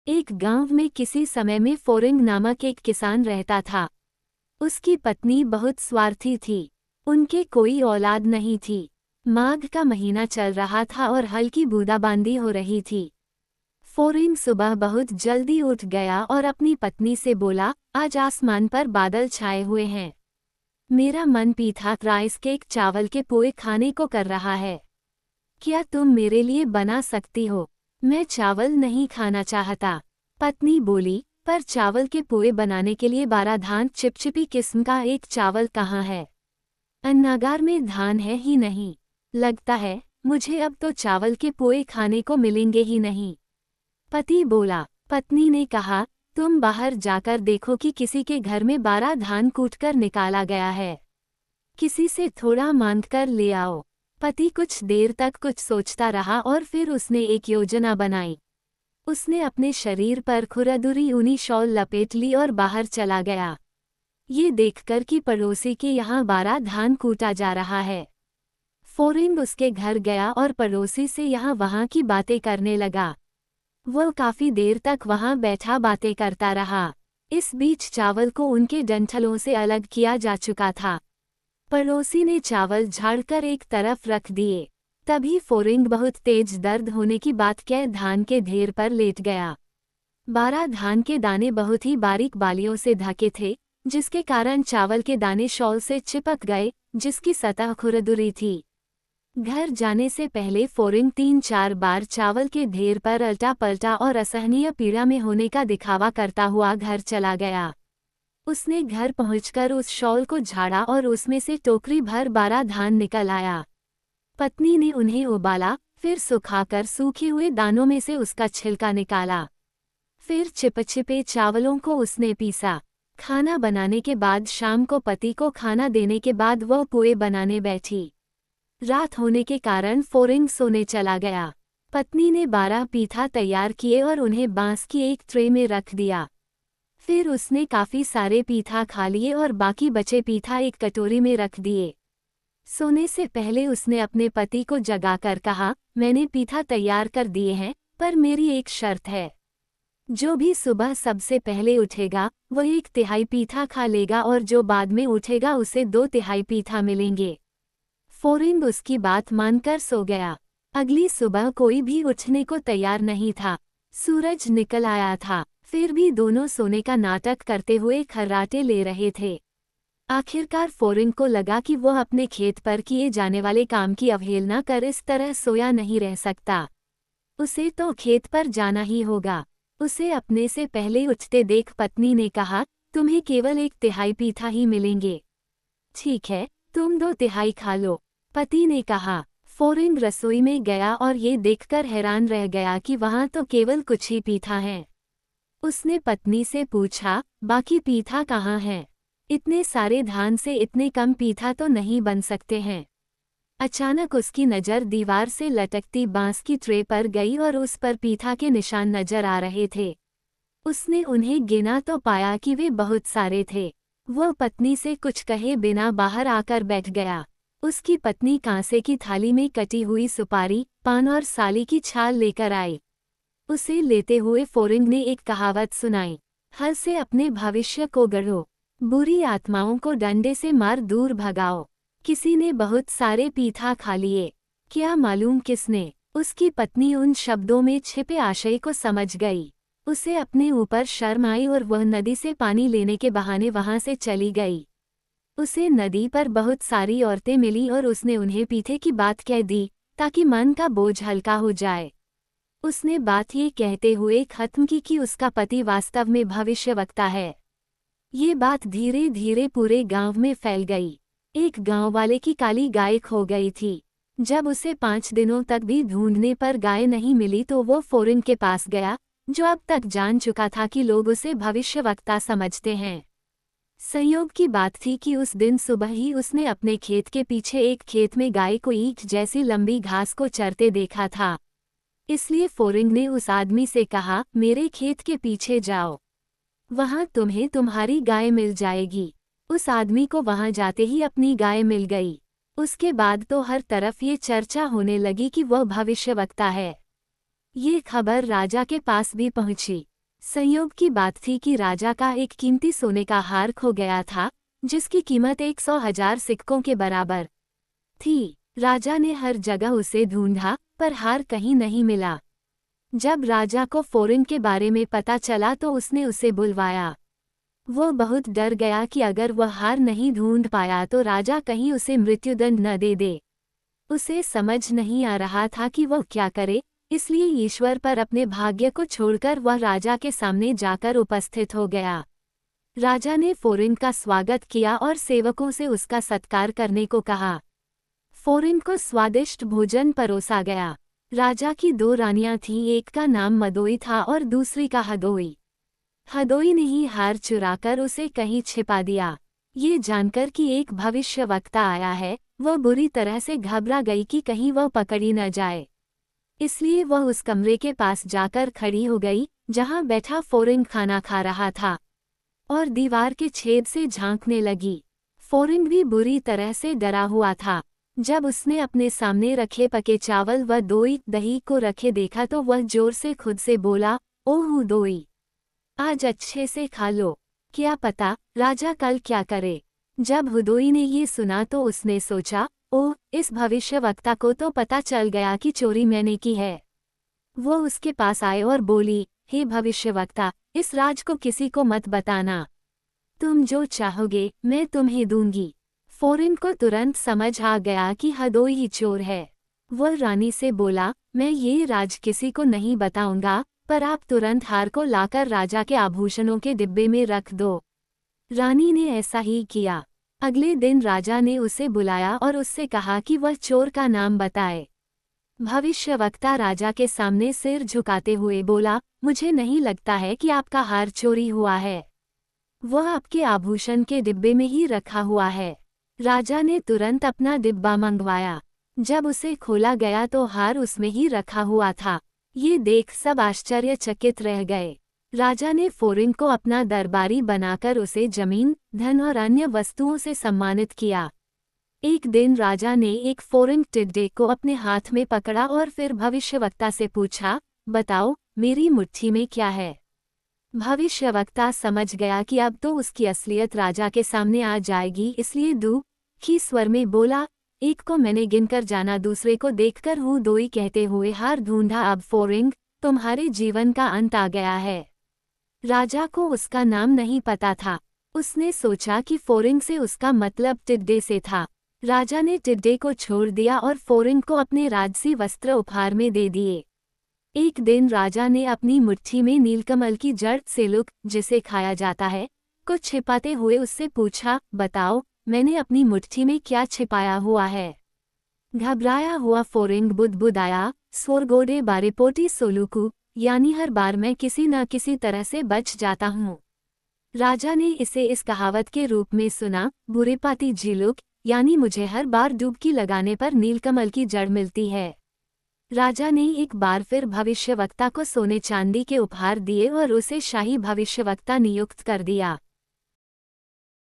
एक गांव में किसी समय में फोरिंग नामक एक किसान रहता था। उसकी पत्नी बहुत स्वार्थी थी। उनके कोई औलाद नहीं थी। माघ का महीना चल रहा था और हल्की बूंदाबांदी हो रही थी। फोरिंग सुबह बहुत जल्दी उठ गया और अपनी पत्नी से बोला, आज आसमान पर बादल छाए हुए हैं। मेरा मन पीठा राइस केक चावल के पोए खाने को कर रहा है। क्या तुम मेरे लिए बना सकती हो? मैं चावल नहीं खाना चाहता। पत्नी बोली, पर चावल के पोए बनाने के लिए 12 धान चिपचिपी किस्म का एक चावल कहाँ है? अन्नागार में धान है ही नहीं। लगता है मुझे अब तो चावल के पोए खाने को मिलेंगे ही नहीं। पति बोला। पत्नी ने कहा, तुम बाहर जाकर देखो कि किसी के घर में 12 धान कूटकर निकाला गया है। किसी से थोड़ा मांग कर ले आओ। पति कुछ देर तक कुछ सोचता रहा और फिर उसने एक योजना बनाई। उसने अपने शरीर पर खुरदुरी ऊनी शॉल लपेट ली और बाहर चला गया। ये देखकर कि पड़ोसी के यहाँ 12 धान कूटा जा रहा है। फोरिंग उसके घर गया और पड़ोसी से यहाँ वहाँ की बातें करने लगा। वह काफी देर तक वहाँ बैठा बातें करता रहा। इस बीच चावल को उनके डंठलों से अलग किया जा चुका था। पड़ोसी ने चावल झाड़कर एक तरफ रख दिए। तभी फोरिंग बहुत तेज दर्द होने की बात कह धान के ढेर पर लेट गया। 12 धान के दाने बहुत ही बारीक बालियों से ढके थे, जिसके कारण चावल के दाने शॉल से चिपक गए, जिसकी सतह खुरदुरी थी। घर जाने से पहले फोरिंग 3-4 बार चावल के ढेर पर अल्टा पलटा और असहनीय पीड़ा में होने का दिखावा करता हुआ घर चला गया। उसने घर पहुंचकर उस शॉल को झाड़ा और उसमें से टोकरी भर 12 धान निकल आया। पत्नी ने उन्हें उबाला, फिर सुखाकर सूखे हुए दानों में से उसका छिलका निकाला। फिर चिपचिपे चावलों को उसने पीसा। खाना बनाने के बाद शाम को पति को खाना देने के बाद वह पोए बनाने बैठी। रात होने के कारण फोरिंग सोने चला गया। पत्नी ने 12 पीठा तैयार किए और उन्हें बांस की एक ट्रे में रख दिया। फिर उसने काफी सारे पीठा खा लिए और बाकी बचे पीठा एक कटोरी में रख दिए। सोने से पहले उसने अपने पति को जगाकर कहा, मैंने पीठा तैयार कर दिए हैं, पर मेरी एक शर्त है। जो भी सुबह सबसे पहले उठेगा वह 1/3 पीठा खा लेगा और जो बाद में उठेगा उसे 2/3 पीठा मिलेंगे। फोरिंग उसकी बात मानकर सो गया। अगली सुबह कोई भी उठने को तैयार नहीं था। सूरज निकल आया था, फिर भी दोनों सोने का नाटक करते हुए खर्राटे ले रहे थे। आखिरकार फोरिंग को लगा कि वह अपने खेत पर किए जाने वाले काम की अवहेलना कर इस तरह सोया नहीं रह सकता। उसे तो खेत पर जाना ही होगा। उसे अपने से पहले उठते देख पत्नी ने कहा, तुम्हें केवल 1/3 पीठा ही मिलेंगे। ठीक है, तुम 2/3 खा लो, पति ने कहा। फोरिंग रसोई में गया और ये देखकर हैरान रह गया कि वहाँ तो केवल कुछ ही पीठा हैं। उसने पत्नी से पूछा, बाकी पीठा कहाँ हैं? इतने सारे धान से इतने कम पीठा तो नहीं बन सकते हैं। अचानक उसकी नज़र दीवार से लटकती बांस की ट्रे पर गई और उस पर पीठा के निशान नजर आ रहे थे। उसने उन्हें गिना तो पाया कि वे बहुत सारे थे। वह पत्नी से कुछ कहे बिना बाहर आकर बैठ गया। उसकी पत्नी कांसे की थाली में कटी हुई सुपारी, पान और साली की छाल लेकर आई। उसे लेते हुए फोरिंग ने एक कहावत सुनाई, हल से अपने भविष्य को गढ़ो, बुरी आत्माओं को डंडे से मार दूर भगाओ। किसी ने बहुत सारे पीठा खा लिए, क्या मालूम किसने? उसकी पत्नी उन शब्दों में छिपे आशय को समझ गई। उसे अपने ऊपर शर्म आई और वह नदी से पानी लेने के बहाने वहां से चली गई। उसे नदी पर बहुत सारी औरतें मिली और उसने उन्हें पीठे की बात कह दी ताकि मन का बोझ हल्का हो जाए। उसने बात ये कहते हुए खत्म की कि उसका पति वास्तव में भविष्यवक्ता है। ये बात धीरे धीरे पूरे गांव में फैल गई। एक गांव वाले की काली गाय खो गई थी। जब उसे 5 दिनों तक भी ढूंढने पर गाय नहीं मिली तो वो फोरिंग के पास गया, जो अब तक जान चुका था कि लोग उसे भविष्यवक्ता समझते हैं। संयोग की बात थी कि उस दिन सुबह ही उसने अपने खेत के पीछे एक खेत में गाय को ईंट जैसी लंबी घास को चरते देखा था। इसलिए फोरिंग ने उस आदमी से कहा, मेरे खेत के पीछे जाओ, वहां तुम्हें तुम्हारी गाय मिल जाएगी। उस आदमी को वहां जाते ही अपनी गाय मिल गई। उसके बाद तो हर तरफ ये चर्चा होने लगी कि वह भविष्यवक्ता है। ये खबर राजा के पास भी पहुंची। संयोग की बात थी कि राजा का एक कीमती सोने का हार खो गया था, जिसकी कीमत 100,000 सिक्कों के बराबर थी। राजा ने हर जगह उसे ढूंढा, पर हार कहीं नहीं मिला। जब राजा को फोरिंग के बारे में पता चला तो उसने उसे बुलवाया। वो बहुत डर गया कि अगर वह हार नहीं ढूंढ पाया तो राजा कहीं उसे मृत्युदंड न दे दे। उसे समझ नहीं आ रहा था कि वह क्या करे, इसलिए ईश्वर पर अपने भाग्य को छोड़कर वह राजा के सामने जाकर उपस्थित हो गया। राजा ने फोरिंग का स्वागत किया और सेवकों से उसका सत्कार करने को कहा। फोरिंग को स्वादिष्ट भोजन परोसा गया। राजा की 2 रानियां थीं, एक का नाम मदोई था और दूसरी का हदोई। हदोई ने ही हार चुराकर उसे कहीं छिपा दिया। ये जानकर कि एक भविष्यवक्ता आया है, वह बुरी तरह से घबरा गई कि कहीं वह पकड़ी न जाए। इसलिए वह उस कमरे के पास जाकर खड़ी हो गई, जहां बैठा फोरिंग खाना खा रहा था, और दीवार के छेद से झांकने लगी। फोरिंग भी बुरी तरह से डरा हुआ था। जब उसने अपने सामने रखे पके चावल व दही को रखे देखा तो वह जोर से खुद से बोला, ओह दोई, आज अच्छे से खा लो। क्या पता राजा कल क्या करे। जब हुदोई ने ये सुना तो उसने सोचा, ओह, इस भविष्यवक्ता को तो पता चल गया कि चोरी मैंने की है। वो उसके पास आए और बोली, हे भविष्यवक्ता, इस राज को किसी को मत बताना। तुम जो चाहोगे मैं तुम्हें दूंगी। फोरिंग को तुरंत समझ आ गया कि हदोई ही चोर है। वह रानी से बोला, मैं ये राज किसी को नहीं बताऊंगा, पर आप तुरंत हार को लाकर राजा के आभूषणों के डिब्बे में रख दो। रानी ने ऐसा ही किया। अगले दिन राजा ने उसे बुलाया और उससे कहा कि वह चोर का नाम बताए। भविष्यवक्ता राजा के सामने सिर झुकाते हुए बोला, मुझे नहीं लगता है कि आपका हार चोरी हुआ है। वह आपके आभूषण के डिब्बे में ही रखा हुआ है। राजा ने तुरंत अपना डिब्बा मंगवाया। जब उसे खोला गया तो हार उसमें ही रखा हुआ था। ये देख सब आश्चर्यचकित रह गए। राजा ने फोरिंग को अपना दरबारी बनाकर उसे जमीन, धन और अन्य वस्तुओं से सम्मानित किया। एक दिन राजा ने एक फोरिंग टिड्डे को अपने हाथ में पकड़ा और फिर भविष्यवक्ता से पूछा, बताओ मेरी मुट्ठी में क्या है। भविष्यवक्ता समझ गया कि अब तो उसकी असलियत राजा के सामने आ जाएगी, इसलिए दुखी स्वर में बोला, एक को मैंने गिनकर जाना, दूसरे को देखकर हूँ दोई कहते हुए हार ढूंढा। अब फोरिंग, तुम्हारे जीवन का अंत आ गया है। राजा को उसका नाम नहीं पता था। उसने सोचा कि फोरिंग से उसका मतलब टिड्डे से था। राजा ने टिड्डे को छोड़ दिया और फोरिंग को अपने राजसी वस्त्र उपहार में दे दिए। एक दिन राजा ने अपनी मुट्ठी में नीलकमल की जड़ सेलुक, जिसे खाया जाता है, को छिपाते हुए उससे पूछा, बताओ मैंने अपनी मुट्ठी में क्या छिपाया हुआ है। घबराया हुआ फोरिंग बुदबुदाया, स्वर्गोडे बारेपोटी सोलुकू, यानी हर बार मैं किसी न किसी तरह से बच जाता हूँ। राजा ने इसे इस कहावत के रूप में सुना, बुरेपाती झिलुक, यानी मुझे हर बार डुबकी लगाने पर नीलकमल की जड़ मिलती है। राजा ने एक बार फिर भविष्यवक्ता को सोने चांदी के उपहार दिए और उसे शाही भविष्यवक्ता नियुक्त कर दिया।